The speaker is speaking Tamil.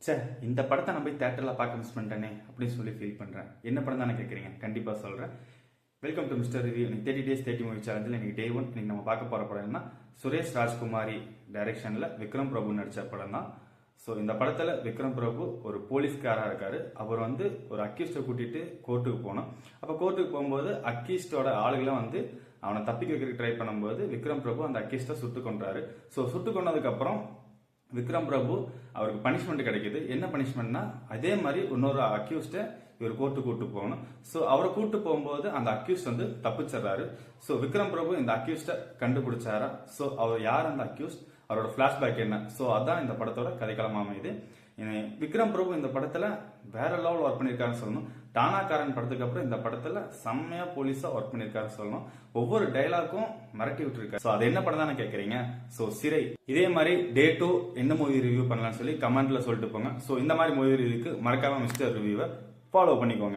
சே, இந்த படத்தை நான் போய் தேட்டரில் பார்க்க மிஸ் பண்ணிட்டேனே அப்படின்னு சொல்லி ஃபீல் பண்ணுறேன். என்ன படம் தானே கேட்குறீங்க? கண்டிப்பாக சொல்கிறேன். Welcome to mister review. இன்னைக்கு 30 days 30 மூவி சேலஞ்சில் இன்னைக்கு டே 1. இன்னைக்கு நம்ம பார்க்க போகிற படம் என்ன, சுரேஷ் ராஜ்குமாரி டைரக்ஷனில் விக்ரம் பிரபு நடித்த படம் தான். ஸோ இந்த படத்தில் விக்ரம் பிரபு ஒரு போலீஸ்காராக இருக்காரு. அவர் வந்து ஒரு அக்யூஸ்டை கூட்டிட்டு கோர்ட்டுக்கு போகணும். அப்போ கோர்ட்டுக்கு போகும்போது அக்யூஸ்டோட ஆளுகளை வந்து அவனை தப்பிக்க வைக்கிறதுக்கு ட்ரை பண்ணும்போது விக்ரம் பிரபு அந்த அக்யூஸ்டை சுட்டு கொன்றாரு. ஸோ சுட்டு கொண்டதுக்கப்புறம் விக்ரம் பிரபு அவருக்கு பனிஷ்மெண்ட் கிடைக்குது. என்ன பனிஷ்மெண்ட்னா, அதே மாதிரி இன்னொரு அக்யூஸ்ட இவர் கோர்ட்டு கூட்டு போகணும். ஸோ அவரை கூட்டு போகும்போது அந்த அக்யூஸ்ட் வந்து தப்பிச்சிடறாரு. ஸோ விக்ரம் பிரபு இந்த அக்யூஸ்ட கண்டுபிடிச்சாரா, ஸோ அவர் யார் அந்த அக்யூஸ்ட், அவரோட பிளாஷ்பேக் என்ன, ஸோ அதான் இந்த படத்தோட கதைக்களமா அமையுது. விக்ரம் பிரபு இந்த படத்துல வேற லெவல் ஒர்க் பண்ணிருக்காருன்னு சொல்லணும். டானாக்காரன் படத்துக்கு அப்புறம் இந்த படத்துல செம்மையா போலீஸா ஒர்க் பண்ணிருக்காருன்னு சொல்லணும். ஒவ்வொரு டைலாக்கும் மிரட்டி விட்டுருக்காரு. ஸோ அது என்ன படம் தானே கேட்கறீங்க? ஸோ சிறை. இதே மாதிரி டே 2 என்ன மூவி ரிவ்யூ பண்ணலாம்னு சொல்லி கமெண்ட்ல சொல்லிட்டு போங்க. ஸோ இந்த மாதிரி மூவி ரிவ்யூக்கு மறக்காம மிஸ்டர் ரிவ்யூவை ஃபாலோ பண்ணிக்கோங்க.